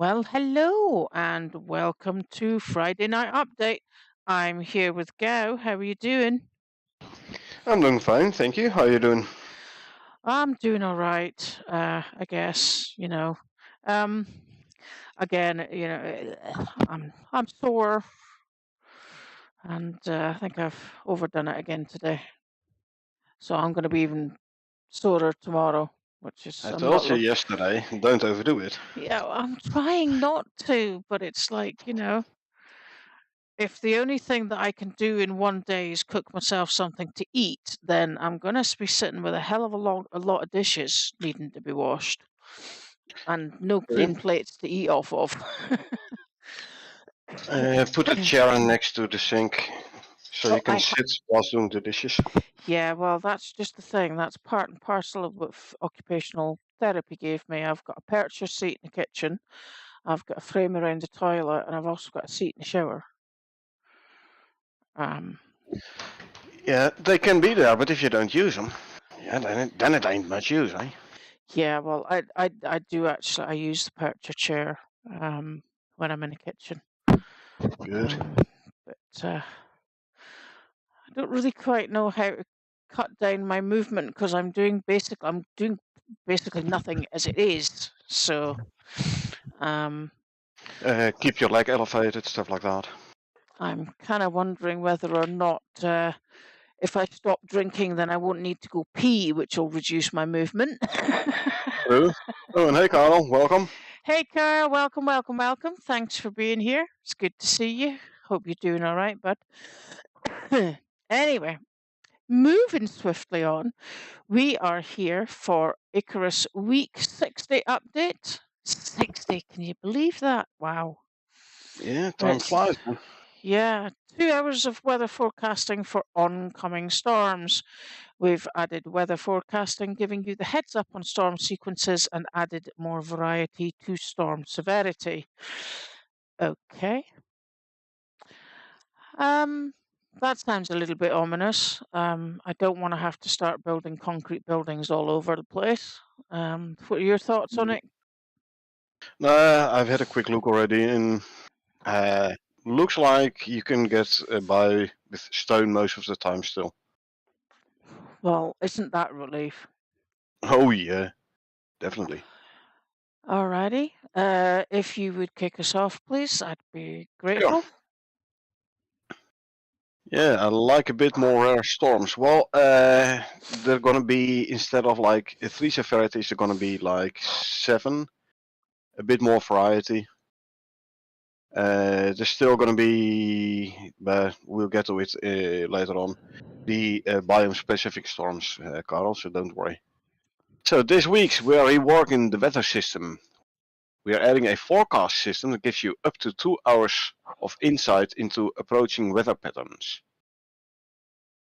Well, hello and welcome to Friday Night Update. I'm here with Gao. How are you doing? I'm doing fine, thank you. How are you doing? I'm doing all right, I guess. Um, again, I'm sore, and I think I've overdone it again today. So I'm going to be even sorer tomorrow, which is I I'm not. told you yesterday, don't overdo it. Yeah, I'm trying not to, but it's like if the only thing that I can do in one day is cook myself something to eat, then I'm going to be sitting with a hell of a lot of dishes needing to be washed and no Okay. clean plates to eat off of. Put a chair next to the sink so Oh, you can sit whilst doing the dishes. yeah, well, that's just the thing. That's part and parcel of what occupational therapy gave me. I've got a percher seat in the kitchen, I've got a frame around the toilet, and I've also got a seat in the shower. Um, Yeah, they can be there, but if you don't use them, yeah, then it ain't much use, eh? yeah, well, I do actually. I use the percher chair when I'm in the kitchen. Good. But I don't really quite know how to cut down my movement because I'm doing basically nothing as it is. So Keep your leg elevated, stuff like that. I'm kind of wondering whether or not if I stop drinking, then I won't need to go pee, which will reduce my movement. True. Oh, and hey, Carl, welcome. Hey, Carl, welcome, welcome, welcome. Thanks for being here. It's good to see you. Hope you're doing all right, bud. Anyway, moving swiftly on, we are here for Icarus Week 60 update. 60, can you believe that? Wow. Yeah, time It's, flies, man. yeah, 2 hours of weather forecasting for oncoming storms. We've added weather forecasting, giving you the heads up on storm sequences and added more variety to storm severity. Okay. Um, that sounds a little bit ominous. I don't want to have to start building concrete buildings all over the place. What are your thoughts on it? I've had a quick look already, and looks like you can get by with stone most of the time still. Well, isn't that relief? Oh yeah, definitely. Alrighty. If you would kick us off, please, I'd be Sure. grateful. Yeah, I like a bit more rare storms. Well, they're gonna be instead of like three severities, they're gonna be like seven. A bit more variety. There's still gonna be, but we'll get to it later on. The biome-specific storms, Carl. So don't worry. So this week we are reworking the weather system. We are adding a forecast system that gives you up to 2 hours of insight into approaching weather patterns.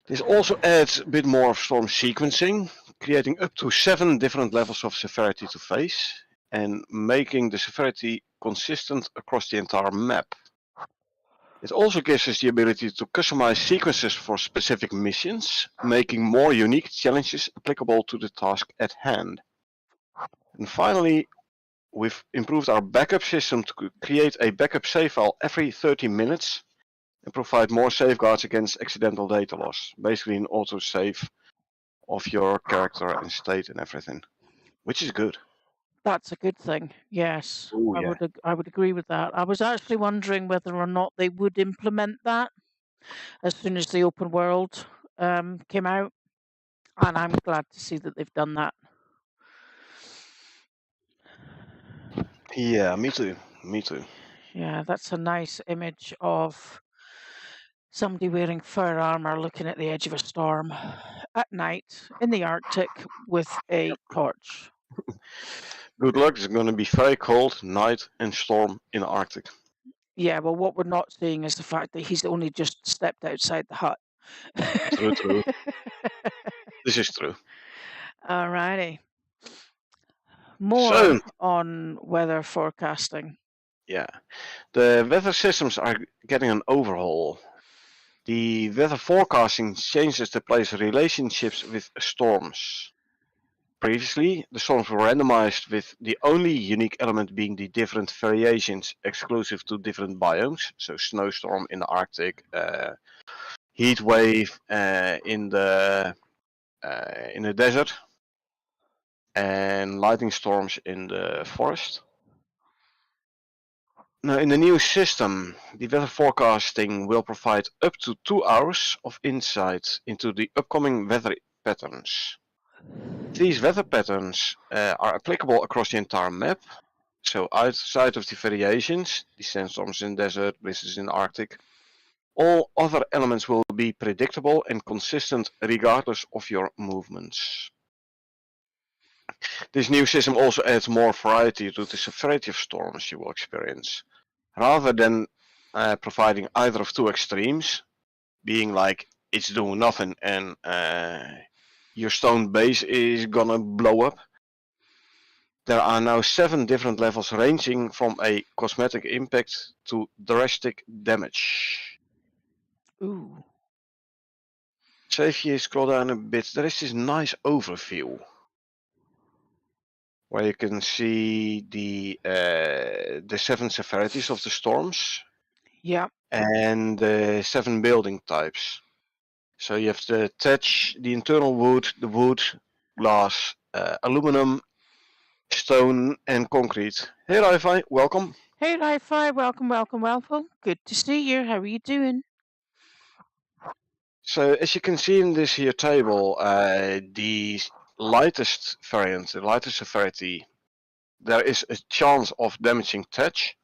This also adds a bit more of storm sequencing, creating up to 7 different levels of severity to face, and making the severity consistent across the entire map. It also gives us the ability to customize sequences for specific missions, making more unique challenges applicable to the task at hand. And finally, we've improved our backup system to create a backup save file every 30 minutes and provide more safeguards against accidental data loss. Basically an auto-save of your character and state and everything, which is good. That's a good thing. Yes, Oh I yeah. would agree with that. I was actually wondering whether or not they would implement that as soon as the open world came out, and I'm glad to see that they've done that. Yeah, me too. Me too. Yeah, that's a nice image of somebody wearing fur armor looking at the edge of a storm at night in the Arctic with a torch. Good luck. It's going to be very cold night and storm in the Arctic. Yeah, well, what we're not seeing is the fact that he's only just stepped outside the hut. True, true. This is true. Alrighty. So, More on weather forecasting. yeah, the weather systems are getting an overhaul. The weather forecasting changes the place relationships with storms. previously, the storms were randomized with the only unique element being the different variations exclusive to different biomes. So snowstorm in the Arctic, heat wave in the desert, and lightning storms in the forest. Now, in the new system, the weather forecasting will provide up to 2 hours of insight into the upcoming weather patterns. These weather patterns are applicable across the entire map. So outside of the variations, the sandstorms in the desert, blizzards in the Arctic, all other elements will be predictable and consistent regardless of your movements. This new system also adds more variety to the severity of storms you will experience. Rather than providing either of two extremes, being like it's doing nothing and your stone base is gonna blow up, there are now 7 different levels ranging from a cosmetic impact to drastic damage. Ooh. So if you scroll down a bit, there is this nice overview where you can see the 7 severities of the storms Yeah. and the 7 building types. So you have the thatch, the internal wood, the wood, glass, aluminum, stone, and concrete. Hey Wi-Fi, welcome. Hey, Hi-Fi. Welcome, welcome, welcome. Good to see you. How are you doing? So as you can see in this here table, the lightest variant, the lightest severity, there is a chance of damaging thatch,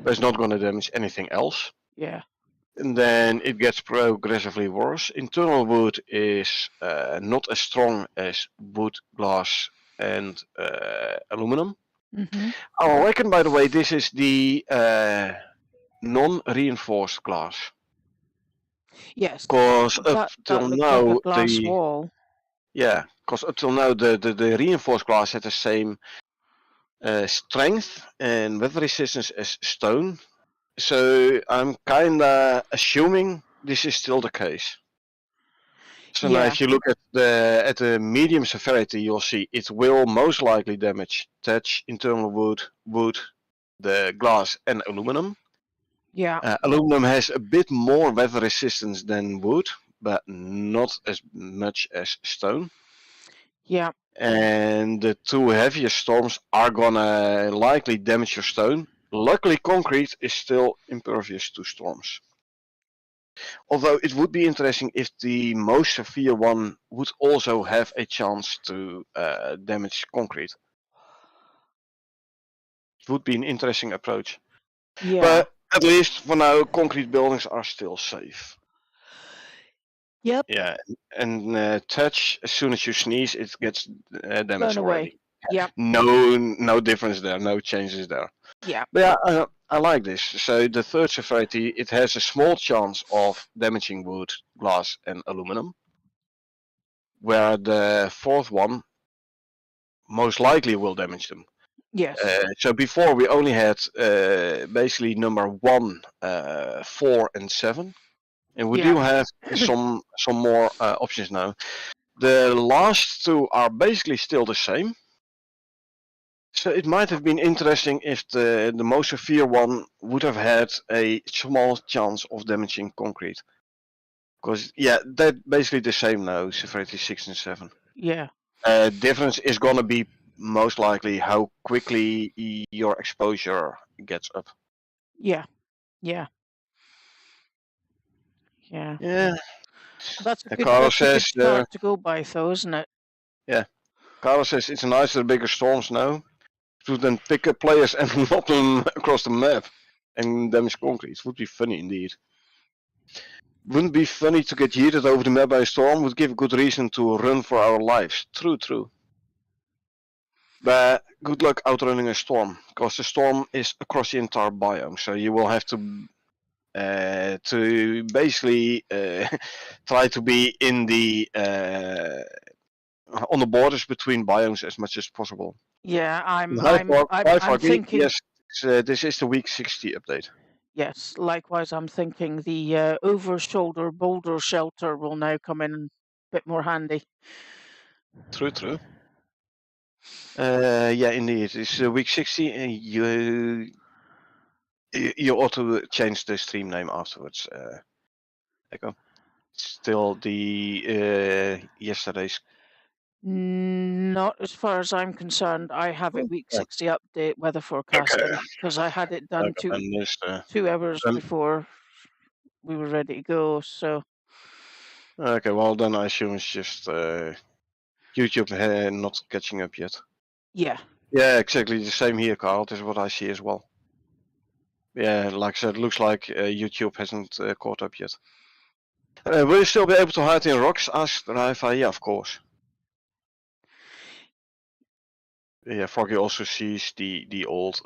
but it's not going to damage anything else. Yeah. And then it gets progressively worse. Internal wood is not as strong as wood, glass, and aluminum. Mm-hmm. I reckon, by the way, this is the non-reinforced glass. Yes. Because up That till looks like a now, glass wall. the reinforced glass had the same strength and weather resistance as stone. So I'm kinda assuming this is still the case. So now Yeah. if you look at the medium severity, you'll see it will most likely damage thatch, internal wood, the glass and aluminum. Yeah. Aluminum has a bit more weather resistance than wood, but not as much as stone. Yeah. And the 2 heaviest storms are gonna likely damage your stone. Luckily, concrete is still impervious to storms. Although it would be interesting if the most severe one would also have a chance to damage concrete. It would be an interesting approach. Yeah. But at least for now, concrete buildings are still safe. Yep. Yeah, and touch, as soon as you sneeze, it gets Blown damaged away. already. Yep. No difference there, no changes there. Yeah. But yeah, I like this. So the third severity, it has a small chance of damaging wood, glass, and aluminum, where the fourth one most likely will damage them. Yes. So before we only had basically number 1, 4, and 7, and we Yeah. do have some more options now. The last 2 are basically still the same. So it might have been interesting if the most severe one would have had a small chance of damaging concrete. Because yeah, they're basically the same now, severity 6 and 7. Yeah. Difference is gonna be most likely how quickly your exposure gets up. Yeah. Yeah. Yeah. Yeah. That's Carlos that's a says, good start to go by, though, isn't it? yeah. Carlos says it's nicer bigger storms now to then pick up players and knock them across the map and damage concrete. It would be funny indeed. Wouldn't be funny to get yeeted over the map by a storm, would give a good reason to run for our lives. True. But good luck outrunning a storm, because the storm is across the entire biome, so you will have to basically try to be in the on the borders between biomes as much as possible. Yeah. Hi, I'm Foggy. thinking. Yes, this is the week 60 update. Yes. Likewise, I'm thinking the over-shoulder boulder shelter will now come in a bit more handy. True. Yeah, indeed. It's week 60, and you ought to change the stream name afterwards. Echo. Still the yesterday's. Not as far as I'm concerned. I have it week Okay. 60 update weather Okay. forecasting because I had it done Okay. Then this, 2 hours then, before we were ready to go. So okay. Well, then I assume it's just YouTube not catching up yet. yeah, Yeah, exactly the same here, Carl. This is what I see as well. Yeah, like I said, it looks like YouTube hasn't caught up yet. Will you still be able to hide in rocks? Asked Raiva. Yeah, of course. Yeah, Froggy also sees the old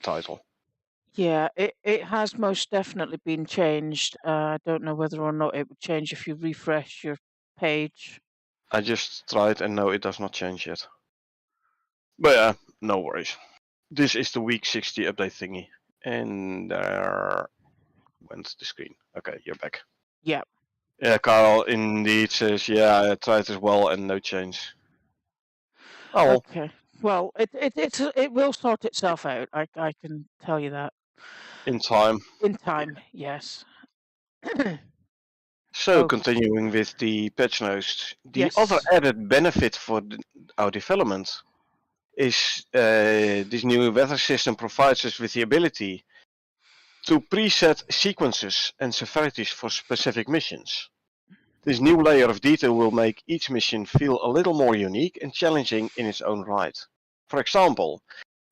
title. yeah, it has most definitely been changed. I don't know whether or not it would change if you refresh your page. I just tried and no, it does not change yet. But yeah, no worries. This is the week 60 update thingy. And there went the screen. Okay, you're back. Yeah. Yeah, Carl indeed says, yeah, I tried as well and no change. Oh, well, Okay. Well, it will sort itself out. I can tell you that in time. in time. Yes. So, Oh continuing with the patch notes, the other yes. added benefit for our development is this new weather system provides us with the ability to preset sequences and severities for specific missions. This new layer of detail will make each mission feel a little more unique and challenging in its own right. For example,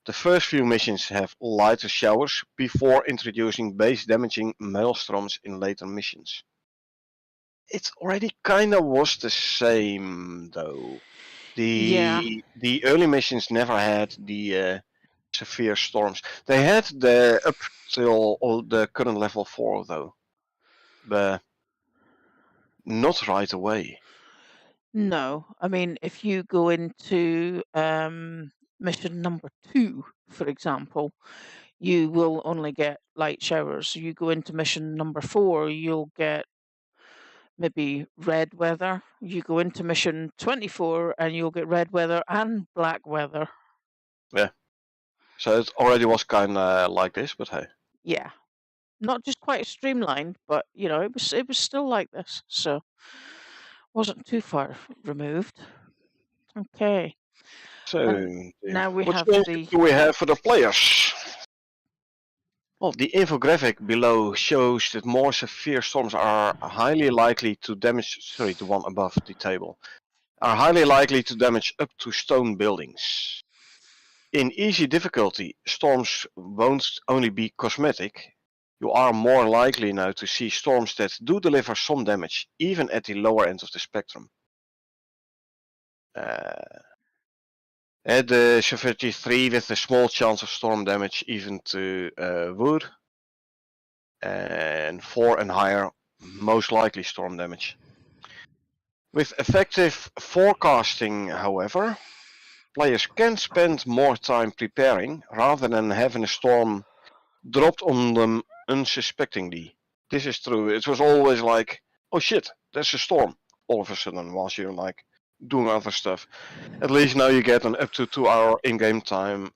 the first few missions have lighter showers before introducing base damaging maelstroms in later missions. It already kinda was the same though. Yeah. The early missions never had the severe storms. They had the up till the current level 4 though, but not right away. No. I mean, if you go into mission number 2, for example, you will only get light showers. You go into mission number 4, you'll get maybe red weather. You go into mission 24 and you'll get red weather and black weather. Yeah. So it already was kinda like this, but hey. Yeah. Not just quite streamlined, but it was still like this. So wasn't too far removed. Okay. So And now we what have changes the do we have for the players? Well, the infographic below shows that more severe storms are highly likely to damage, sorry, the one above the table, are highly likely to damage up to stone buildings. In easy difficulty, storms won't only be cosmetic. You are more likely now to see storms that do deliver some damage, even at the lower end of the spectrum. The severity 3 with a small chance of storm damage even to wood, and 4 and higher, most likely storm damage. With effective forecasting, however, players can spend more time preparing rather than having a storm dropped on them unsuspectingly. This is true. It was always like, oh shit, there's a storm. All of a sudden, whilst you're like doing other stuff. At least now you get an up to 2 hour in-game time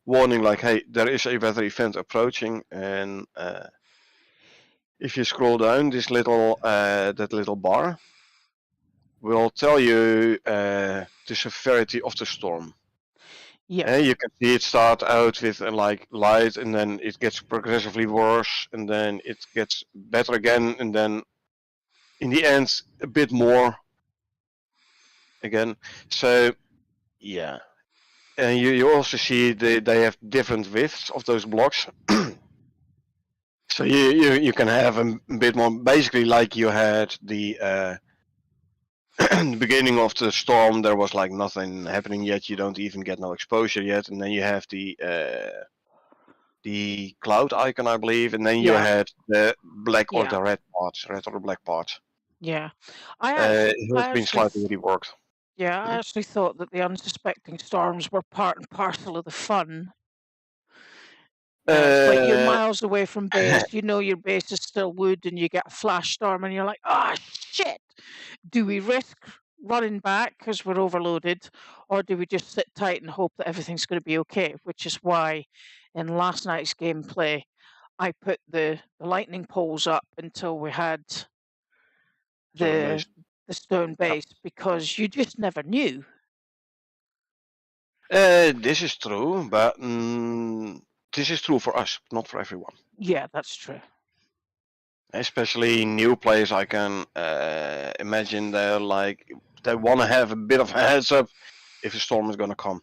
warning, like, hey, there is a weather event approaching, and if you scroll down, this little that little bar will tell you the severity of the storm. yeah. You can see it start out with like light, and then it gets progressively worse, and then it gets better again, and then in the end a bit more again. So yeah, and you also see they have different widths of those blocks. So you can have a bit more, basically like you had the the beginning of the storm. There was like nothing happening yet. You don't even get no exposure yet, and then you have the cloud icon, I believe, and then you Yeah. had the black or Yeah. the red parts, red or black parts. Yeah. I actually It has I been actually slightly reworked. yeah, I Mhm. actually thought that the unsuspecting storms were part and parcel of the fun. It's like you're Uh, miles away from base. You know your base is still wood, and you get a flash storm, and you're like, "Oh shit! Do we risk? running back because we're overloaded, or do we just sit tight and hope that everything's going to be okay? Which is why in last night's gameplay, I put the lightning poles up until we had So the the stone yeah. base because you just never knew. This is true, but this is true for us, not for everyone. Yeah, that's true. Especially new players, I can imagine they want to have a bit of a heads up if a storm is going to come.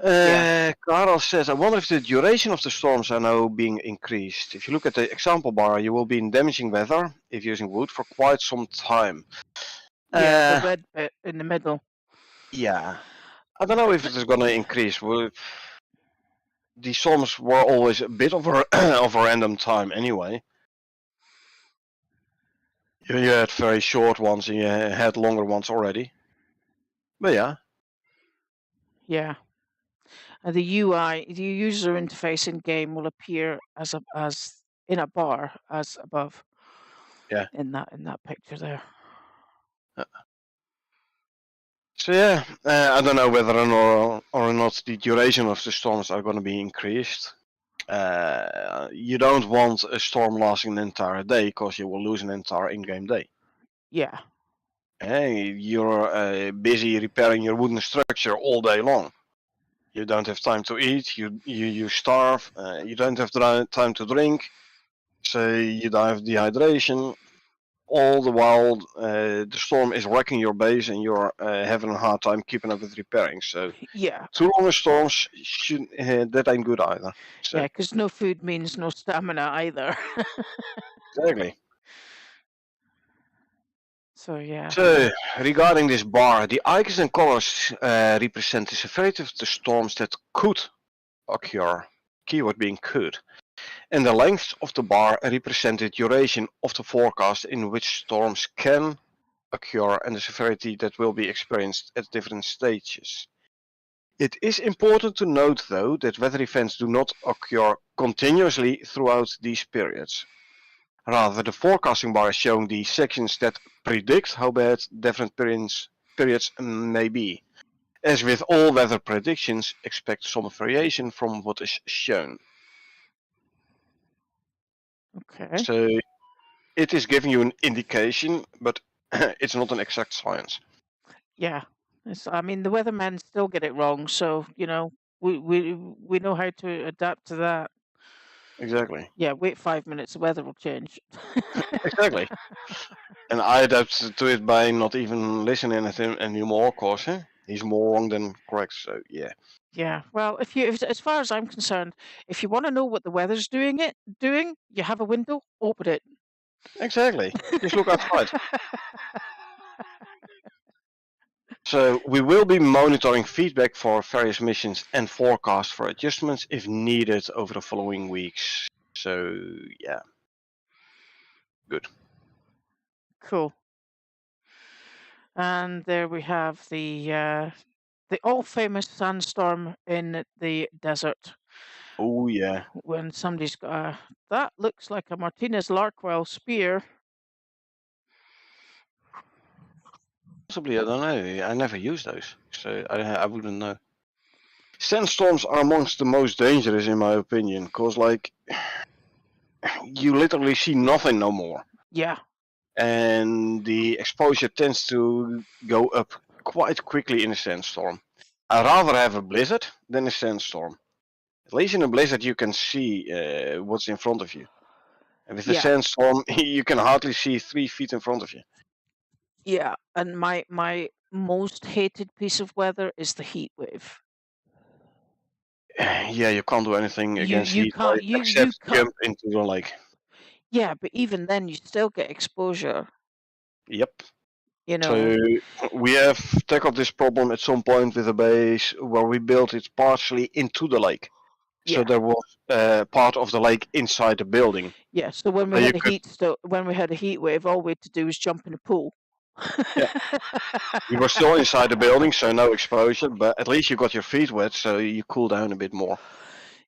Yeah. Carl says, I wonder if the duration of the storms are now being increased. If you look at the example bar, you will be in damaging weather if using wood for quite some time. Yeah, the red bit in the middle. Yeah, I don't know if it is going to increase. Well, the storms were always a bit of a, of a random time anyway. You had very short ones and you had longer ones already. But yeah. Yeah. And the UI, the user interface in game will appear as in a bar as above. Yeah. In that picture there. So yeah, I don't know whether or not the duration of the storms are going to be increased. You don't want a storm lasting an entire day because you will lose an entire in-game day. Yeah. You're busy repairing your wooden structure all day long. You don't have time to eat. You starve. You don't have time to drink. So you die of dehydration. All the while, the storm is wrecking your base, and you're having a hard time keeping up with repairing. So Yeah. too long storms that ain't good either. So Yeah, because no food means no stamina either. exactly. So yeah. So regarding this bar, the icons and colors represent the severity of the storms that could occur. Keyword being could. And the length of the bar represents the duration of the forecast in which storms can occur and the severity that will be experienced at different stages. It is important to note, though, that weather events do not occur continuously throughout these periods. Rather, the forecasting bar is showing the sections that predict how bad different periods may be. As with all weather predictions, expect some variation from what is shown. Okay. So it is giving you an indication, but it's not an exact science. Yeah. I mean, the weathermen still get it wrong, so we know how to adapt to that. Exactly. Yeah, wait 5 minutes, the weather will change. Exactly. And I adapt to it by not even listening to him anymore, cause he's more wrong than correct. So yeah. Yeah. Well, as far as I'm concerned, if you want to know what the weather's doing, you have a window, open it. Exactly. Just look outside. So we will be monitoring feedback for various missions and forecasts for adjustments if needed over the following weeks. So yeah, good. Cool. And there we have the all famous sandstorm in the desert Oh yeah. when somebody's got that looks like a Martinez Larkwell spear. Possibly, I don't know. I never use those, so I wouldn't know. Sandstorms are amongst the most dangerous in my opinion, cause like you literally see nothing no more. Yeah. And the exposure tends to go up quite quickly in a sandstorm. I'd rather have a blizzard than a sandstorm. At least in a blizzard you can see what's in front of you. And with a Yeah. sandstorm you can hardly see 3 feet in front of you. Yeah. And my most hated piece of weather is the heat wave. Yeah, you can't do anything against You heat can't you except can't. jump into the lake. Yeah, but even then you still get exposure, Yep. you know. So we have tackled this problem at some point with a base where we built it partially into the lake. So Yeah. there was part of the lake inside the building. Yeah, so when we So you had a could, heat wave, all we had to do was jump in a pool. yeah, you were still inside the building, so no exposure, but at least you got your feet wet, so you cool down a bit more.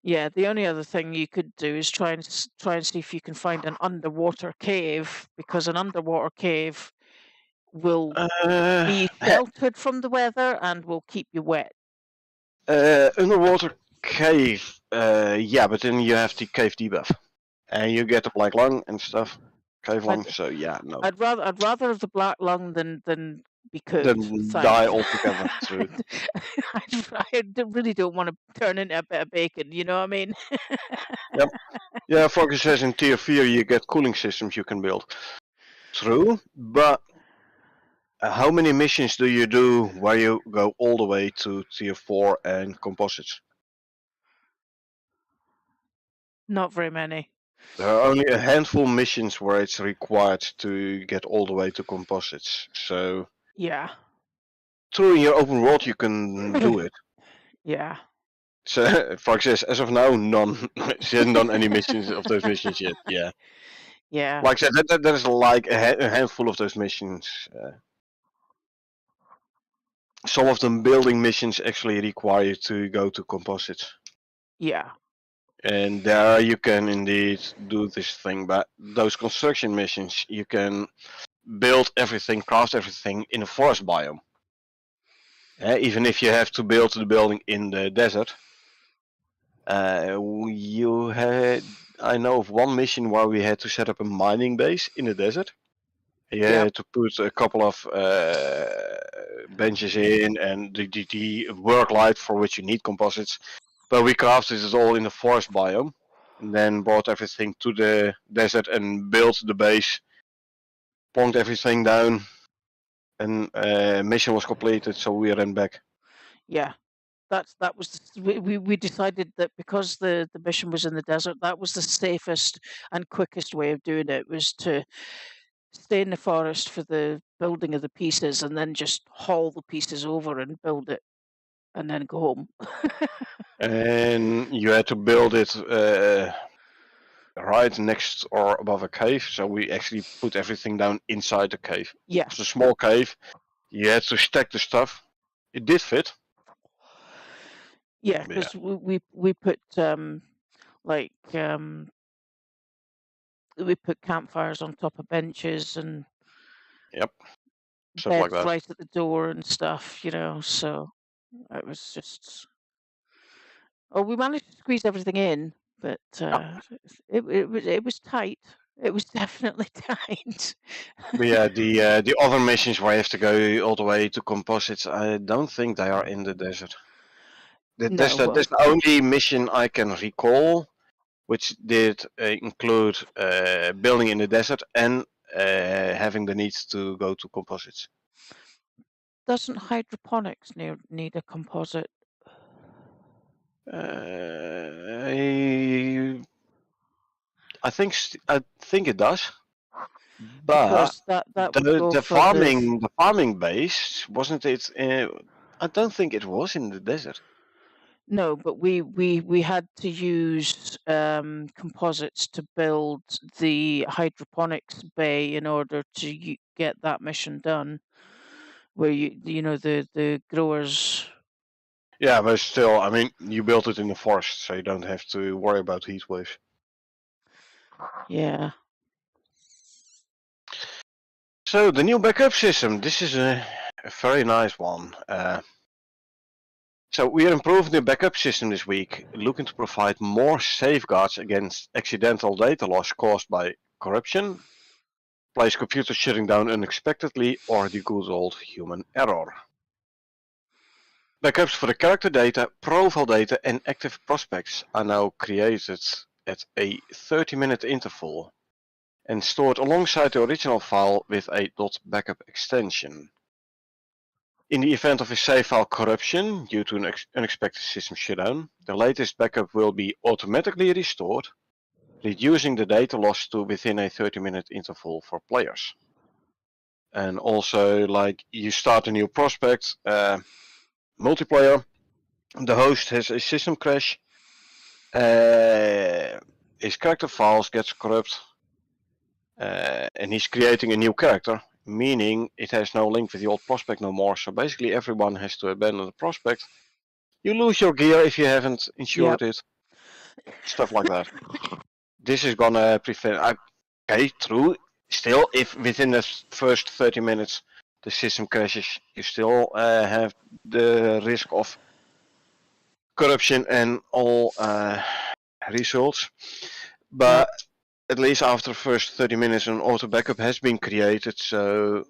Yeah, the only other thing you could do is try and see if you can find an underwater cave, because an underwater cave will be sheltered from the weather and will keep you wet. Underwater cave, yeah, but then you have the cave debuff, and you get the black lung and stuff, cave lung. I'd, So yeah, no, I'd rather have the black lung than be cooked. then die Thanks. altogether. True. I really don't want to turn into a bit of bacon. You know what I mean? Yep. Yeah, Focus says in tier 4 you get cooling systems you can build. True, but how many missions do you do where you go all the way to tier 4 and composites? Not very many. There are only a handful of missions where it's required to get all the way to composites. So, Yeah. true, in your open world you can do it. Yeah. So, Fox says, as of now, none. She hasn't done any missions of those missions yet. Yeah. Yeah. Like I said, there's like a handful of those missions. Some of them building missions actually require you to go to composites. Yeah. And there you can indeed do this thing, but those construction missions, you can build everything, craft everything in a forest biome. Even if you have to build the building in the desert. You had, I know of one mission where we had to set up a mining base in the desert. You had to put a couple of benches in and the work light for which you need composites. But we crafted it all in the forest biome. And then brought everything to the desert and built the base. Plonked everything down. And mission was completed, so we ran back. Yeah. That was we decided that because the mission was in the desert, that was the safest and quickest way of doing it, was to stay in the forest for the building of the pieces and then just haul the pieces over and build it and then go home. And you had to build it right next or above a cave, so we actually put everything down inside the cave. Yeah. It's a small cave. You had to stack the stuff. It did fit. Yeah, Yeah. because we put like we put campfires on top of benches and Yep. Stuff beds like that. right at the door and stuff, you know. So it was just. Oh, we managed to squeeze everything in, but it was tight. It was definitely tight. But yeah, the other missions where you have to go all the way to composites, I don't think they are in the desert. That's No, the only mission I can recall, which did include building in the desert and having the need to go to composites. doesn't hydroponics need a composite? I think it does, but Because that would go the for farming base wasn't it? I don't think it was in the desert. No, but we had to use composites to build the hydroponics bay in order to get that mission done, where you know the growers. Yeah, but still, I mean, you built it in the forest, so you don't have to worry about heat waves. Yeah. So the new backup system. This is a very nice one. So we are improving the backup system this week, looking to provide more safeguards against accidental data loss caused by corruption, place computers shutting down unexpectedly, or the good old human error. Backups for the character data, profile data, and active prospects are now created at a 30-minute interval and stored alongside the original file with a .backup extension. In the event of a save file corruption due to an unexpected system shutdown, the latest backup will be automatically restored, reducing the data loss to within a 30-minute interval for players. And also, like, you start a new prospect, multiplayer, the host has a system crash, his character files gets corrupt, and he's creating a new character, meaning it has no link with the old prospect no more. So basically everyone has to abandon the prospect. You lose your gear if you haven't insured it. Stuff like that. This is gonna prevent. Okay, true. Still, if within the first 30 minutes the system crashes, you still have the risk of corruption and all results. But at least after the first 30 minutes, an auto backup has been created, so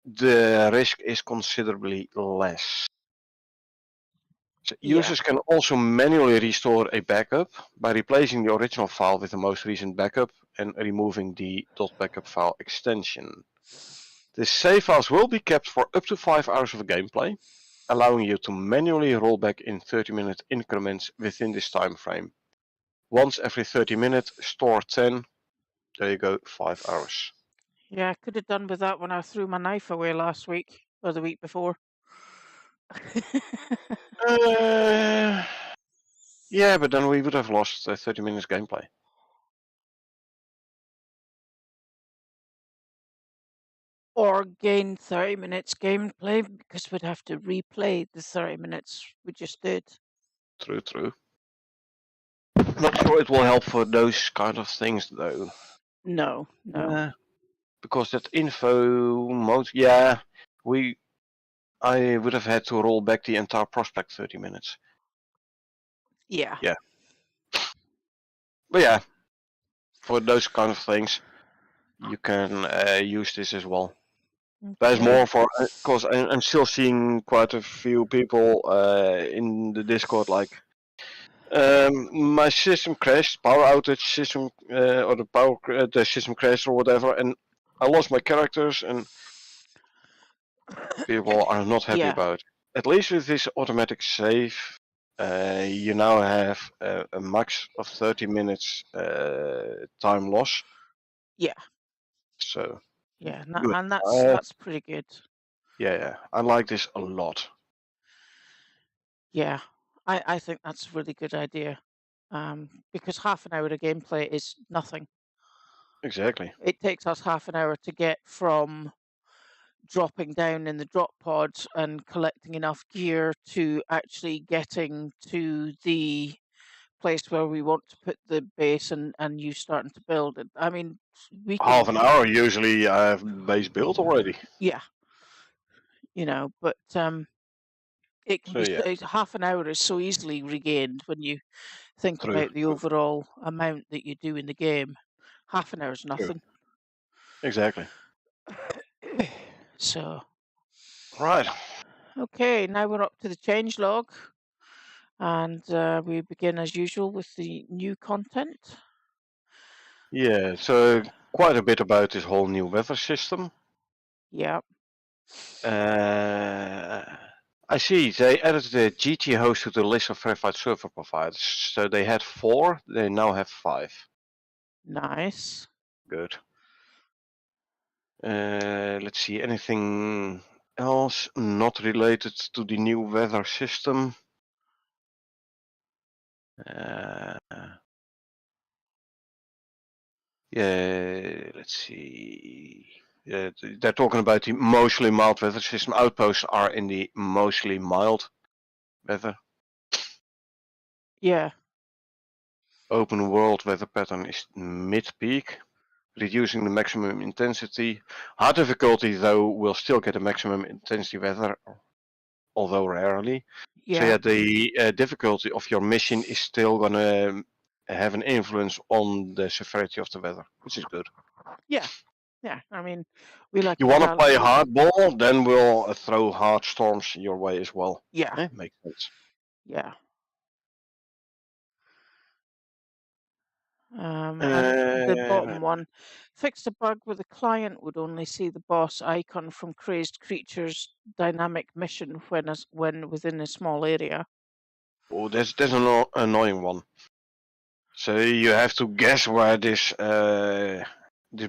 the risk is considerably less. So users can also manually restore a backup by replacing the original file with the most recent backup and removing the .backup file extension. The save files will be kept for up to 5 hours of gameplay, allowing you to manually roll back in 30-minute increments within this time frame. Once every 30 minutes, store 10. There you go, 5 hours. Yeah, I could have done with that when I threw my knife away last week or the week before. Yeah, but then we would have lost 30 minutes gameplay. Or gain 30 minutes gameplay because we'd have to replay the 30 minutes we just did. True, true. Not sure it will help for those kind of things though. No. Because that info mode, yeah, I would have had to roll back the entire prospect 30 minutes. Yeah. But yeah, for those kind of things, you can use this as well. There's more for, because I'm still seeing quite a few people in the Discord like, my system crashed, power outage system, or the system crashed or whatever, and I lost my characters, and people are not happy about it. At least with this automatic save, you now have a max of 30 minutes time loss. Yeah. So. Yeah, Good. and that's pretty good. Yeah, I like this a lot. Yeah, I think that's a really good idea. Because half an hour of gameplay is nothing. Exactly. It takes us half an hour to get from dropping down in the drop pod and collecting enough gear to actually getting to the place where we want to put the base and you starting to build it. I mean, we can. Half an hour usually I have base built already. Yeah, but it can be half an hour is so easily regained when you think about the overall amount that you do in the game. Half an hour is nothing. Exactly. So. Right. Okay, now we're up to the change log, and we begin as usual with the new content. Yeah, so quite a bit about this whole new weather system. Yeah. I see they added the GT host to the list of verified server providers. So they had 4, they now have 5. Nice. Good. Let's see, anything else not related to the new weather system? Yeah, let's see. They're talking about the mostly mild weather system. Outposts are in the mostly mild weather. Yeah. Open world weather pattern is mid-peak, reducing the maximum intensity. Hard difficulty, though, will still get a maximum intensity weather, although rarely. Yeah. So yeah, the difficulty of your mission is still gonna have an influence on the severity of the weather, which is good. Yeah. Yeah. I mean, we like. You want to play hardball, then we'll throw hard storms your way as well. Yeah. Makes sense. Yeah. And the bottom one, fixed a bug where the client would only see the boss icon from Crazed Creature's dynamic mission when within a small area. Oh, that's an annoying one. So you have to guess where this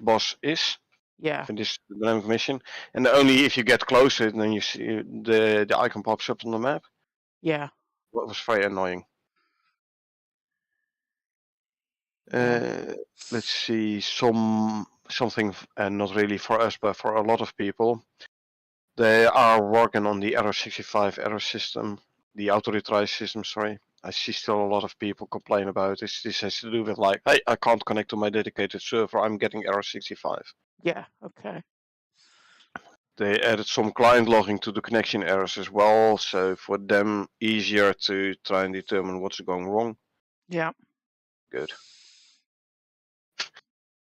boss is. Yeah. In this dynamic mission, and only if you get closer, then you see the icon pops up on the map. Yeah. That was very annoying. Let's see, something not really for us, but for a lot of people. They are working on the error 65 error system, the auto retry system. Sorry, I see still a lot of people complain about this. This has to do with like, hey, I can't connect to my dedicated server. I'm getting error 65. Yeah. Okay. They added some client logging to the connection errors as well, so for them easier to try and determine what's going wrong. Yeah. Good.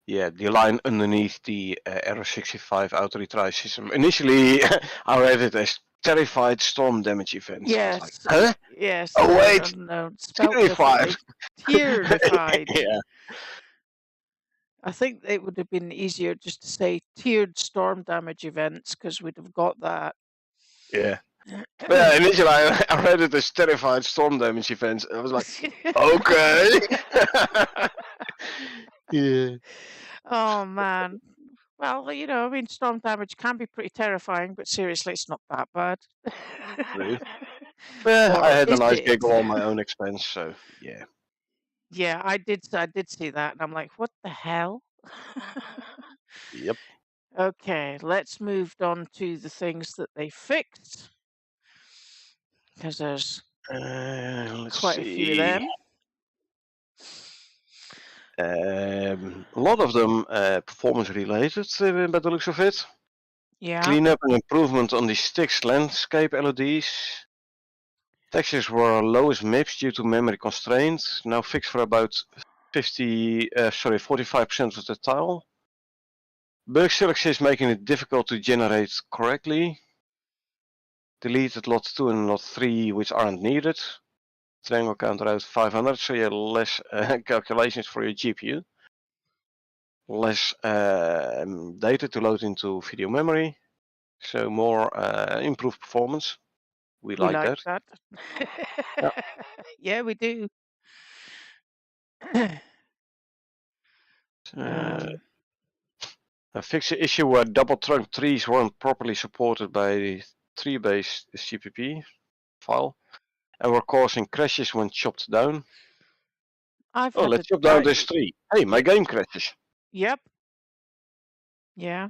Yeah, the line underneath the error 65 auto retry system. Initially, I read it as terrified storm damage events. I was like, Yes. huh? Yes. Oh No, wait, no, no. Spelt terrified. differently. Tear-defied. Yeah. I think it would have been easier just to say tiered storm damage events because we'd have got that. Yeah. But yeah, initially I read it as terrified storm damage events. I was like, okay. Yeah. Oh man. Well, I mean, storm damage can be pretty terrifying, but seriously, it's not that bad. True. Well, I Or had a is nice it? giggle on my own expense, so yeah. Yeah, I did. I did see that, and I'm like, what the hell? Yep. Okay, let's move on to the things that they fixed because there's Let's quite a few of see. them. A lot of them performance related, by the looks of it. Yeah, Cleanup and improvement on the styx landscape LEDs. Textures were low as MIPS due to memory constraints. Now fixed for about 45% of the tile. Bug selection is making it difficult to generate correctly. Deleted lot 2 and lot 3 which aren't needed. Triangle counter out 500, so you have less calculations for your GPU. Less data to load into video memory, so more improved performance. We we like like that. that. Yeah. Yeah, we do. Fix the issue where double trunk trees weren't properly supported by the tree-based CPP file and were causing crashes when chopped down. I've Oh, had let's it. chop down this tree. Hey, my Yep. game crashes. Yep. Yeah,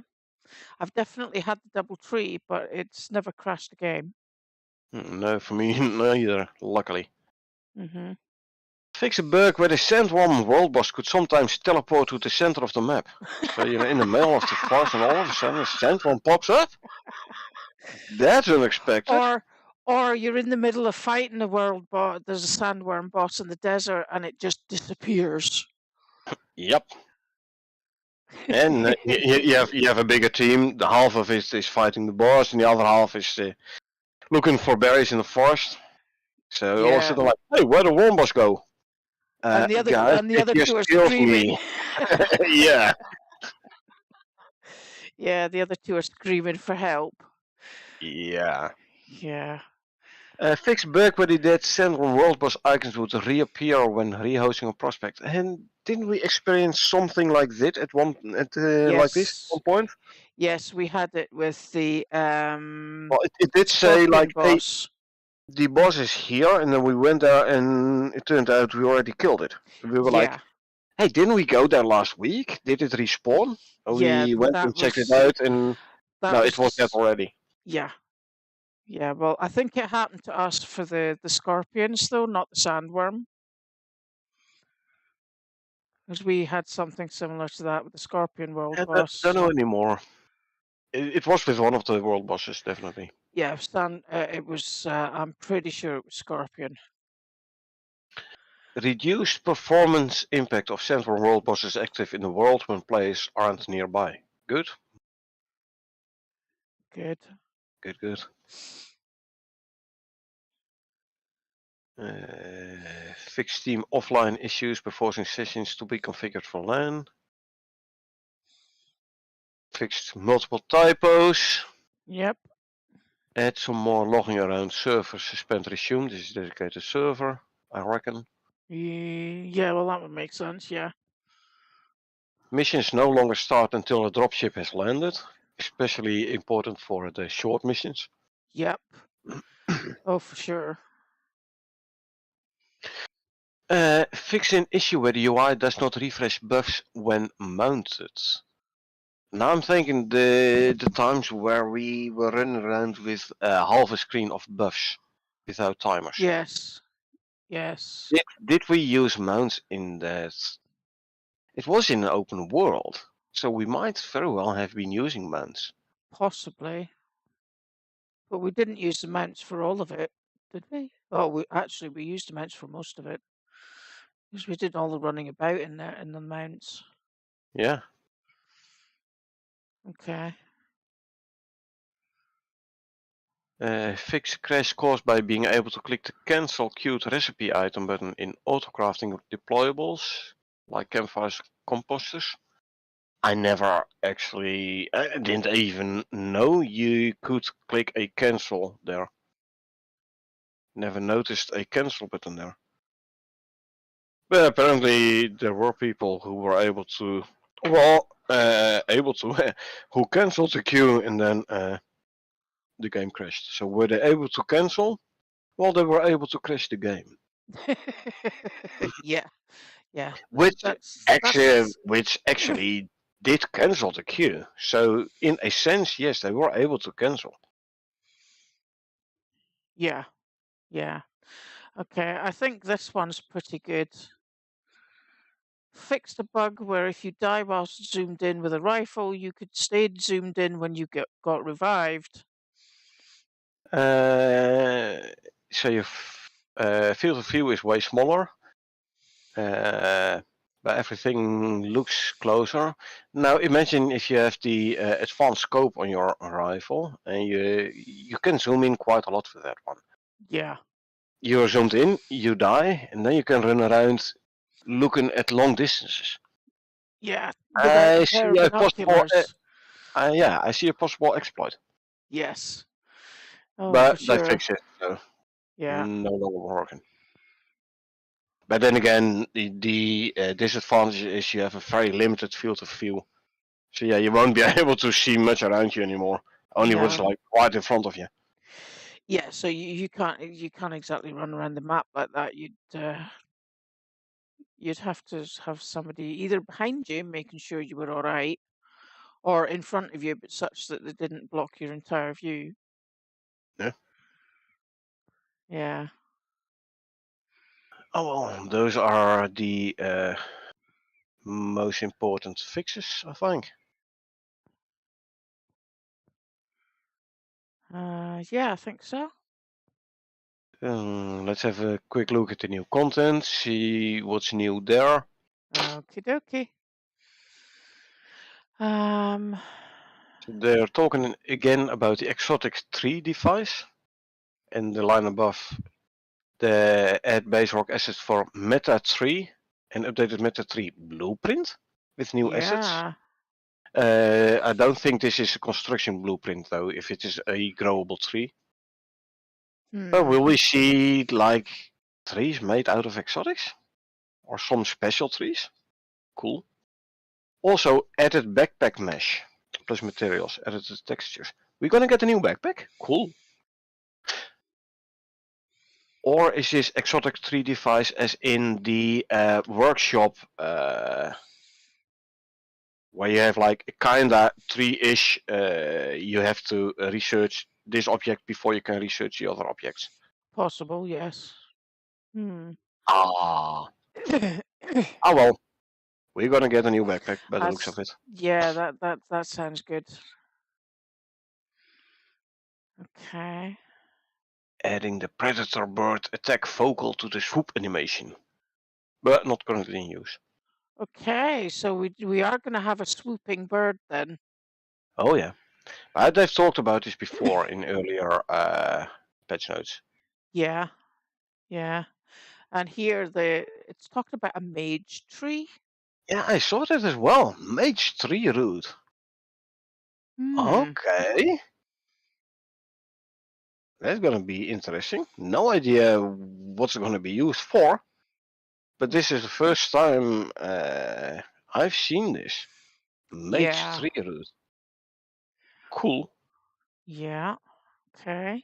I've definitely had the double tree, but it's never crashed the game. No, for me neither, luckily. Hmm. Fix a bug where the sandworm world boss could sometimes teleport to the center of the map. So you're in the middle of the forest and all of a sudden a sandworm pops up? That's unexpected. Or you're in the middle of fighting a world boss. There's a sandworm boss in the desert, and it just disappears. Yep. And you have a bigger team. The half of it is fighting the boss, and the other half is looking for berries in the forest. So all of a Yeah, sudden, like, hey, where the worm boss go? and the other Guys, and the it other just two are killed screaming. me. Yeah. Yeah, the other two are screaming for help. Yeah. Yeah. Fix bug where the dead central world boss icons would reappear when rehosting a prospect. And didn't we experience something like this at like this at one Yes. point? Yes, we had it with the Well, it did say scorpion like, hey, boss. the boss is here, and then we went there, and it turned out we already killed it. We were like, Yeah. hey, didn't we go there last week? Did it respawn? Yeah, We went and that checked it was out, and that no, it was that was already. yeah. Yeah, well, I think it happened to us for the scorpions though, not the sandworm. Because we had something similar to that with the scorpion world I don't boss. know anymore. It was with one of the world bosses, definitely. Yeah, it was. I'm pretty sure it was scorpion. Reduced performance impact of central world bosses active in the world when players aren't nearby. Good, Good. good. Fix Steam offline issues by forcing sessions to be configured for LAN. Fixed multiple typos. Yep. Add some more logging around server suspend resume. This is dedicated server, I reckon. Yeah, well, that would make sense. Yeah. Missions no longer start until a dropship has landed. Especially important for the short missions. Yep. Oh, for sure. Fix an issue where the UI does not refresh buffs when mounted. Now I'm thinking the times where we were running around with half a screen of buffs without timers. Yes. Yes. Did we use mounts in that? It was in an open world, so we might very well have been using mounts. Possibly, but we didn't use the mounts for all of it, did we? Oh, we used the mounts for most of it because we did all the running about in there in the mounts. Yeah. Okay. Fix crash caused by being able to click the cancel queued recipe item button in auto-crafting deployables, like campfires composters. I never actually, I didn't even know you could click a cancel there. Never noticed a cancel button there. But apparently there were people who were able to, who cancelled the queue and then the game crashed. So were they able to cancel? Well, they were able to crash the game. Yeah, yeah. Which That's actually did cancel the queue. So in a sense, yes, they were able to cancel. yeah, yeah. Okay, I think this one's pretty good. Fixed a bug where if you die whilst zoomed in with a rifle, you could stay zoomed in when you got revived. Uh, so your field of view is way smaller, but everything looks closer. Now imagine if you have the advanced scope on your rifle, and you can zoom in quite a lot with that one. Yeah, You're zoomed in, you die, and then you can run around looking at long distances. yeah. Without a I pair see of a possible, binoculars. yeah, I see a possible exploit, Yes. Oh, for but they sure. fix it, so Yeah, no longer working. But then again, the disadvantage is you have a very limited field of view. So yeah, you won't be able to see much around you anymore. Only what's no. like right in front of you. Yeah, so you can't exactly run around the map like that. You'd have to have somebody either behind you making sure you were all right, or in front of you, but such that they didn't block your entire view. Yeah. Yeah. Oh well, those are the most important fixes, I think. Yeah, I think so. Let's have a quick look at the new content, see what's new there. Okie dokie. Um, So they're talking again about the exotic 3 device, and the line above the add base rock assets for Meta 3 and updated Meta 3 blueprint with new assets. yeah. I don't think this is a construction blueprint though, if it is a growable tree. But Hmm. will we see like trees made out of exotics? Or some special trees? Cool. Also added backpack mesh plus materials, added the textures. We're gonna get a new backpack? Cool. Or is this exotic 3 device as in the workshop where you have like a kinda tree-ish, you have to research this object before you can research the other objects. Possible, yes. Hmm. Ah, ah well, we're gonna get a new backpack by the looks of That's it. yeah. That sounds good. Okay. Adding the predator bird attack vocal to the swoop animation, but not currently in use. Okay. So we are going to have a swooping bird then. Oh yeah, they've talked about this before in earlier patch notes. Yeah. Yeah. And here it's talking about a mage tree. Yeah, I saw that as well. Mage tree root. Hmm. Okay, that's gonna be interesting. No idea what's it gonna be used for, but this is the first time I've seen this. Mage Yeah. tree root. Cool. Yeah. Okay.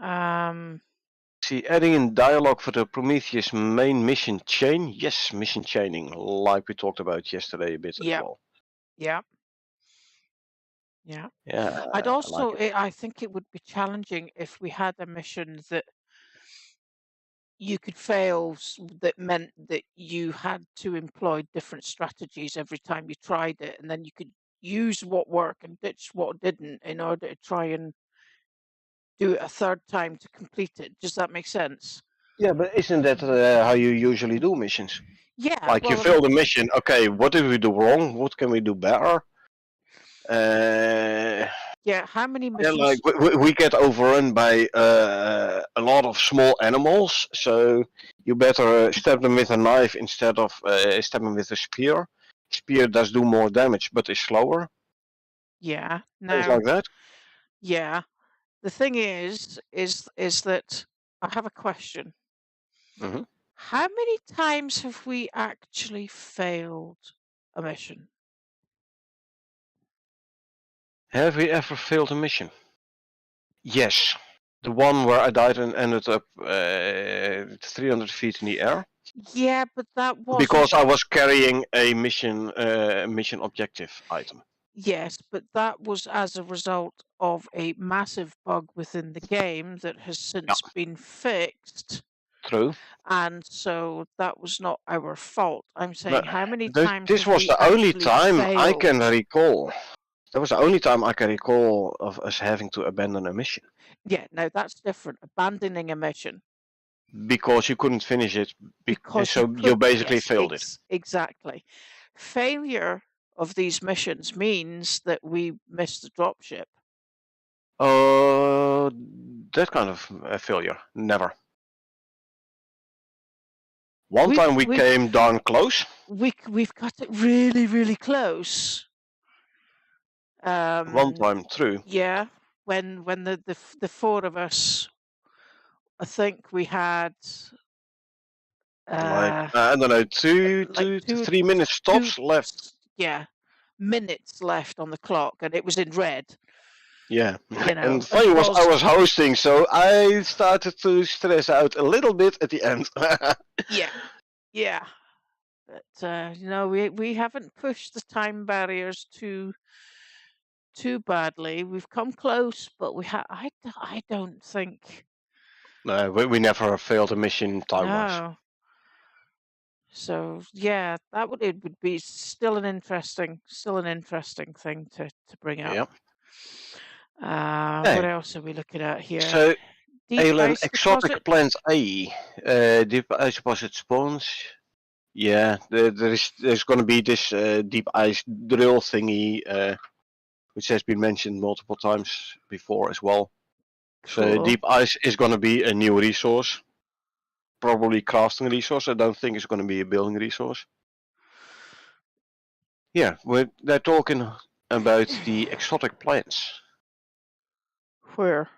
Um. See, adding in dialogue for the Prometheus main mission chain. Yes, mission chaining, like we talked about yesterday a bit as Yeah. well. Yeah. Yeah. Yeah, I'd I like also, it. I think it would be challenging if we had a mission that you could fail that meant that you had to employ different strategies every time you tried it, and then you could use what worked and ditch what didn't in order to try and do it a third time to complete it. Does that make sense? Yeah, but isn't that how you usually do missions? Yeah, Like you well, fill the mission. Okay, what did we do wrong? What can we do better? yeah, how many Yeah, like missions? we get overrun by a lot of small animals, so you better stab them with a knife instead of stab them with a spear. Spear does do more damage, but is slower. Yeah, Things now, like that. yeah. The thing is that I have a question. Hmm. How many times have we actually failed a mission? Have we ever failed a mission? Yes. The one where I died and ended up 300 feet in the air Yeah, but that wasn't. because I was carrying a mission objective item. Yes, but that was as a result of a massive bug within the game that has Yeah, since been fixed. true. And so that was not our fault. I'm saying, But how many times this have was we the only actually time I failed? can recall. That was the only time I can recall of us having to abandon a mission Yeah, no, that's different. Abandoning a mission because you couldn't finish it, because you so you could, basically yes, failed it. exactly. Failure of these missions means that we missed the dropship. That kind of failure, never. One We've time we we've came darn close. we've got it really, really close. One time through, Yeah, when the four of us, I think we had like uh I don't know, like two to 3 minutes two stops left. yeah, minutes left on the clock, and it was in red. Yeah, You and know, the and thing was, I because was hosting, so I started to stress out a little bit at the end. yeah, yeah. But we haven't pushed the time barriers too badly. We've come close, but I don't think No, we never failed a mission time-wise. no. So yeah, it would be still an interesting thing to bring up. Yeah. What Hey, else are we looking at here? so Deep Alien ice exotic deposit. plant A, deep ice deposit spawns. Yeah, there's going to be this deep ice drill thingy, which has been mentioned multiple times before as well. So Cool. deep ice is going to be a new resource, probably crafting resource. I don't think it's going to be a building resource. Yeah, they're talking about the exotic plants. Where?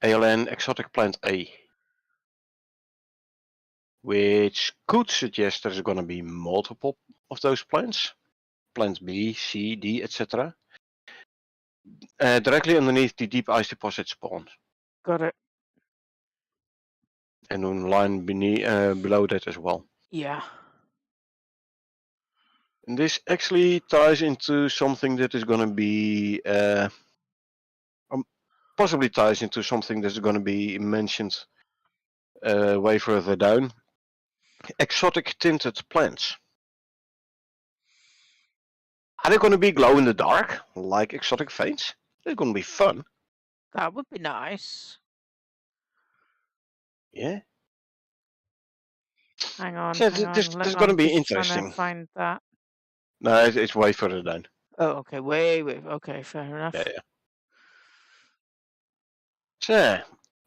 ALN exotic plant A, which could suggest there's going to be multiple of those plants. Plants B, C, D, etc. Directly underneath the deep ice deposit spawns. Got it. And on line below that as well. Yeah. And this actually ties into something that is going to be possibly ties into something that's going to be mentioned way further down. Exotic tinted plants. Are they going to be glow in the dark like exotic veins? It's going to be fun. That would be nice. Yeah. Hang on, So hang on. this is going I'm to be just trying to interesting. find that. No, it's way further down. Oh, okay. Wait. Okay, fair enough. Yeah.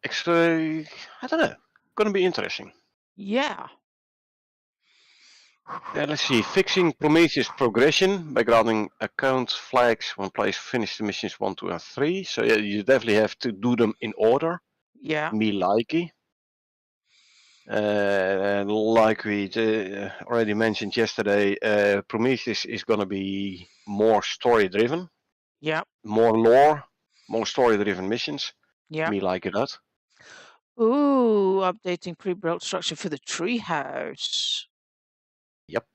So, I don't know. Going to be interesting. Yeah. Let's see. Fixing Prometheus progression by granting account flags when players finish the missions 1, 2, and 3. So yeah, you definitely have to do them in order. Yeah. Me likey. Like we already mentioned yesterday, Prometheus is going to be more story driven, Yeah. more lore, more story driven missions. Yeah. Me like that. Ooh, updating pre-built structure for the treehouse. Yep.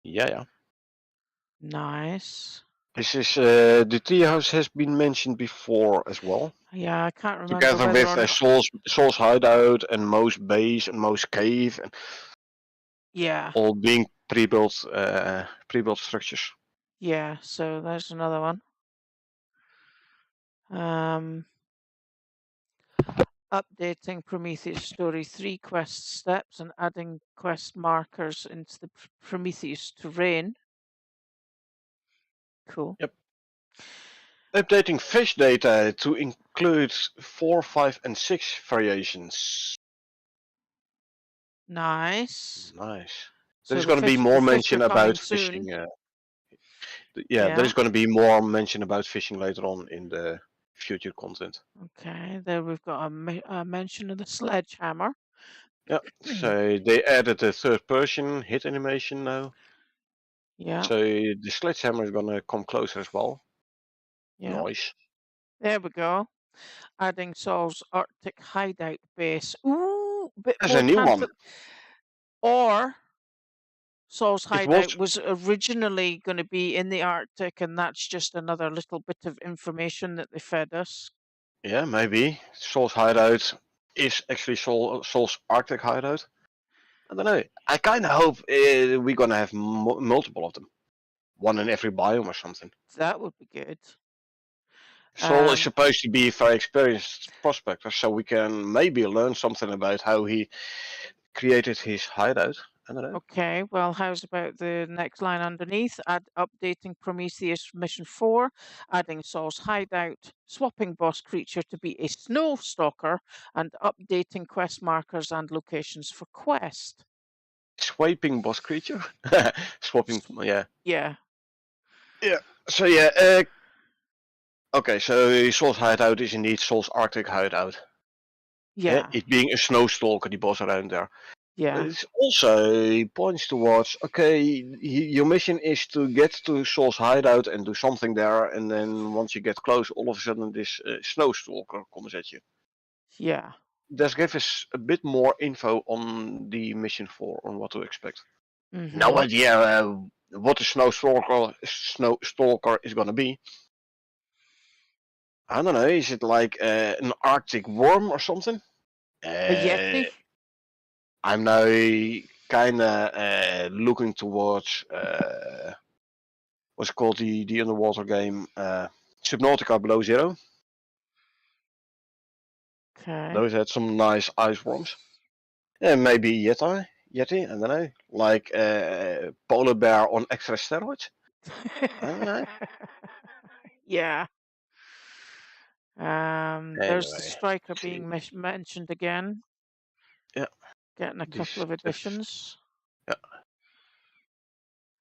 Yeah. Nice. This is the treehouse has been mentioned before as well. Yeah, I can't remember Together whether with or not. Soul's hideout and Mo's base and Mo's cave and Yeah. all being pre-built structures. Yeah, so there's another one. Updating Prometheus story 3 quest steps and adding quest markers into the Prometheus terrain. Cool. Yep. Updating fish data to include 4, 5, and 6 variations. Nice. Nice. So There's the going to be fish, more the fish are mention coming about soon. fishing. Yeah, Yeah. there's going to be more mention about fishing later on in the future content. Okay, there we've got a mention of the sledgehammer. Yeah, so they added a third person hit animation now. Yeah, So the sledgehammer is going to come closer as well. yeah. Nice. There we go. Adding Saul's Arctic hideout base. Ooh, a bit There's more a new one. Or Saul's It was, hideout was originally going to be in the Arctic, and that's just another little bit of information that they fed us. yeah, maybe. Saul's hideout is actually Saul's Arctic hideout. I don't know. I kind of hope we're going to have multiple of them. One in every biome or something. That would be good. Saul is supposed to be a very experienced prospector, so we can maybe learn something about how he created his hideout. I don't know. Okay, well, how's about the next line underneath? Updating Prometheus Mission 4, adding Saul's hideout, swapping boss creature to be a snow stalker, and updating quest markers and locations for quest. Swiping boss creature? Swapping, yeah. Yeah. Yeah, so yeah, okay, so Saul's hideout is indeed Saul's Arctic hideout. Yeah. It being a snow stalker, the boss around there. Yeah. It also points towards, okay, your mission is to get to Saul's hideout and do something there, and then once you get close, all of a sudden this snow stalker comes at you. Yeah. This gives us a bit more info on the mission 4, on what to expect. Mm-hmm. No idea what the snow stalker is going to be. I don't know, is it like an Arctic worm or something? A Yeti? I'm now kind of looking towards what's it called, the underwater game, Subnautica Below Zero. Okay. Those had some nice ice worms. And maybe Yeti, I don't know, like polar bear on extra steroids. I don't know. Yeah. There's the Anyway, striker being mentioned again. yeah, Getting a couple of additions.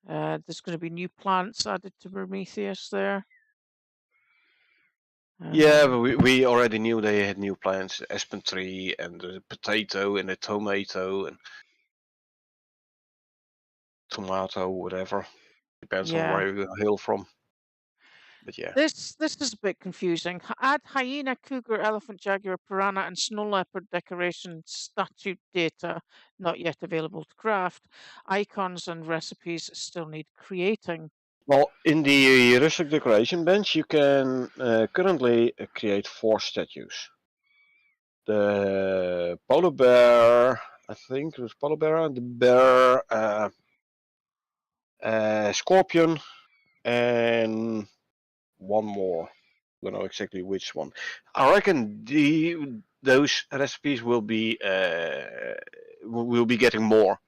Yeah. There's going to be new plants added to Prometheus there. Yeah, but we already knew they had new plants, the aspen tree and the potato and the tomato and tomato, whatever. Depends on where you hail from. But yeah. This is a bit confusing. Add hyena, cougar, elephant, jaguar, piranha, and snow leopard decoration statue data not yet available to craft. Icons and recipes still need creating. Well, in the rustic decoration bench, you can currently create 4 statues. The polar bear, I think it was polar bear, the bear, scorpion, and one more. I don't know exactly which one. I reckon those recipes will be getting more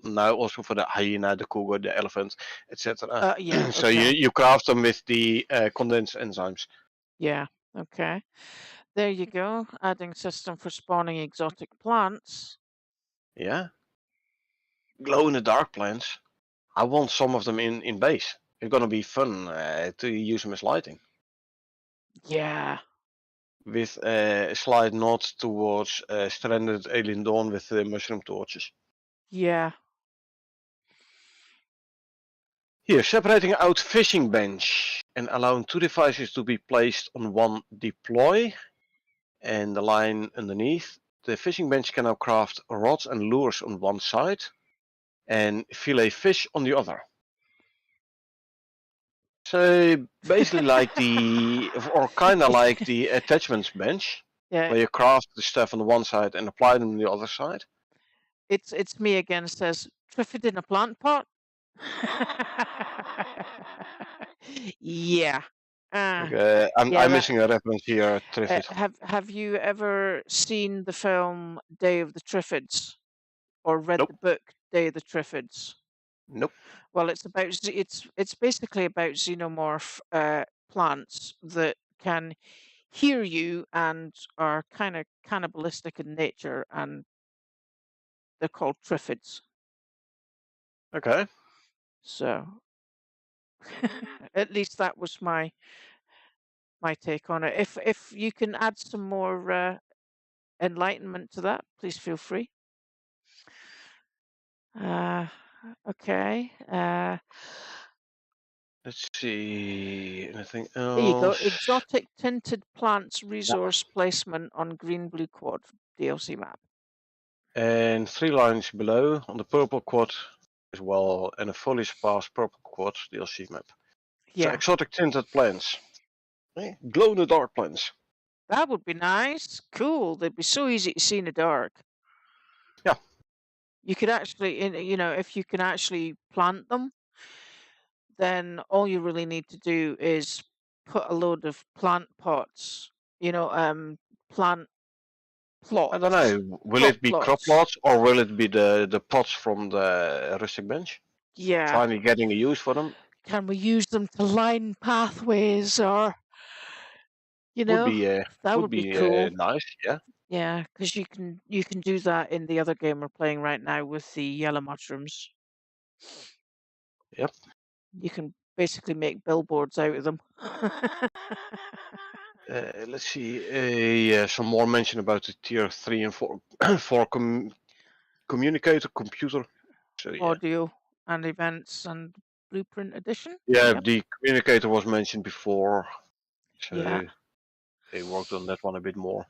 now, also for the hyena, the cougar, the elephant, etc. Yeah. So Okay. you craft them with the condensed enzymes. Yeah. Okay. There you go. Adding system for spawning exotic plants. Yeah. Glow in the dark plants. I want some of them in base. It's gonna be fun to use them as lighting. Yeah. With a slight nod towards Stranded Alien Dawn with mushroom torches. Yeah. Here, separating out fishing bench and allowing 2 devices to be placed on one deploy. And the line underneath, the fishing bench can now craft rods and lures on one side and fillet fish on the other. So basically like or kind of like the attachments bench, Yeah. where you craft the stuff on the one side and apply them on the other side. It's me again. Says Triffid in a plant pot. Yeah. Uh, Okay, yeah, I'm that missing a reference here, Triffitt. have you ever seen the film Day of the Triffids or read Nope, the book Day of the Triffids? nope. Well, it's basically about xenomorph plants that can hear you and are kind of cannibalistic in nature, and they're called Triffids. Okay. So, at least that was my take on it. If you can add some more enlightenment to that, please feel free. Uh, okay. Let's see. Anything Here you go. else? Exotic tinted plants Yeah. resource placement on green blue quad DLC map. And 3 lines below on the purple quad as well, and a foliage pass purple quad DLC map. So Yeah, exotic tinted plants. Glow in the dark plants. that would be nice. Cool. They'd be so easy to see in the dark. Yeah. You could actually, if you can actually plant them, then all you really need to do is put a load of plant pots, plant I don't plots, know. Will crop it be crop plots. plots or will it be the pots from the rustic bench? Yeah. Finally getting a use for them Can we use them to line pathways or, you would know, be that would would be be cool. nice. Yeah. Yeah, because you can do that in the other game we're playing right now with the yellow mushrooms. Yep. You can basically make billboards out of them. Let's see. Yeah, some more mention about the tier 3 and 4 for communicator computer. So yeah. Audio and events and blueprint edition. Yeah, Yep. the communicator was mentioned before, Yeah. so they worked on that one a bit more.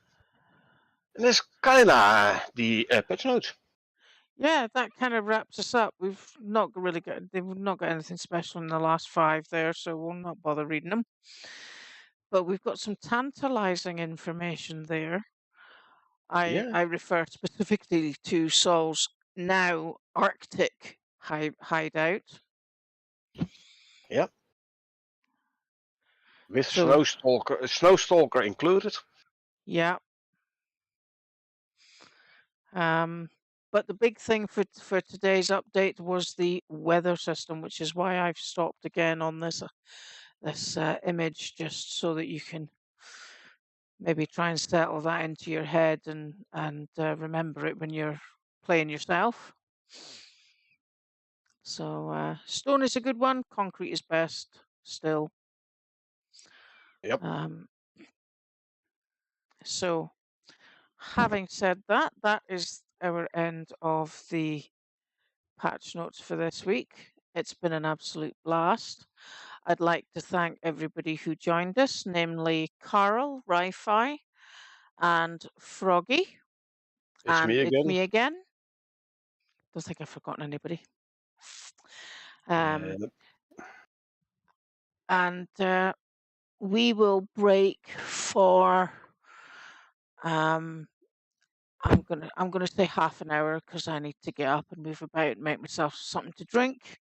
And that's kinda the patch notes. Yeah, that kind of wraps us up. They've not got anything special in the last 5 there, so we'll not bother reading them. But we've got some tantalizing information there. I Yeah, I refer specifically to Saul's now Arctic hideout. yeah. With So Snowstalker included. yeah. Um, but the big thing for today's update was the weather system, which is why I've stopped again on this image, just so that you can maybe try and settle that into your head and remember it when you're playing yourself. So stone is a good one. Concrete is best still. Yep, Um, so having said that, that is our end of the patch notes for this week. It's been an absolute blast. I'd like to thank everybody who joined us, namely Carl, Ri-Fi, and Froggy. it's And me it's again. me again. Don't think I've forgotten anybody. Um, Uh, and we will break for um, I'm gonna say half an hour because I need to get up and move about and make myself something to drink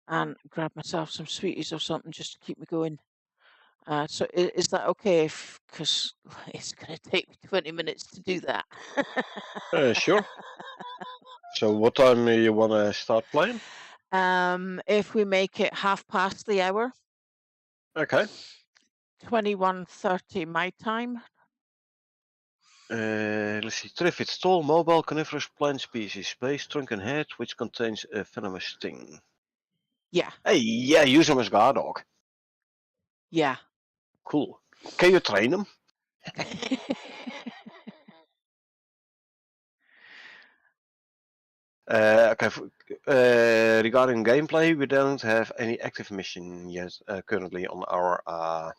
and grab myself some sweeties or something just to keep me going. So is that okay? Because it's going to take me 20 minutes to do that. sure. So what time you wanna start playing? If we make it half past the hour, Okay. 21:30 my time. Let's see. Triffids, tall, mobile, coniferous plant species, base, trunk and head, which contains a venomous sting. Yeah, Hey, yeah, use them as guard dog. yeah. Cool. Can you train them? Okay. Regarding gameplay, we don't have any active mission yet currently on our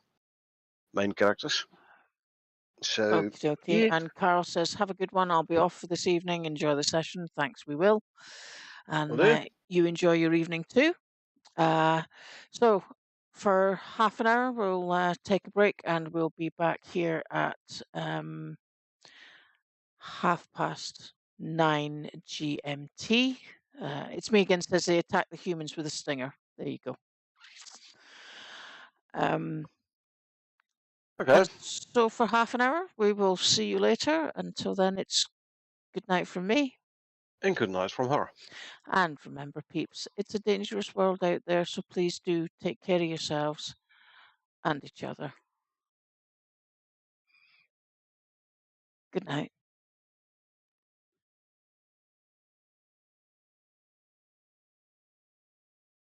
main characters. So Okay, okay. yeah, And Carl says, "Have a good one. I'll be off for this evening. Enjoy the session." Thanks, we will. will And do. you enjoy your evening too. Uh, so for half an hour, we'll take a break and we'll be back here at 9:30 GMT. It's me against as they attack the humans with a stinger. There you go. Okay, And so for half an hour, we will see you later. Until then, it's good night from me. and good night from her. And remember, peeps, it's a dangerous world out there, so please do take care of yourselves and each other. Good night.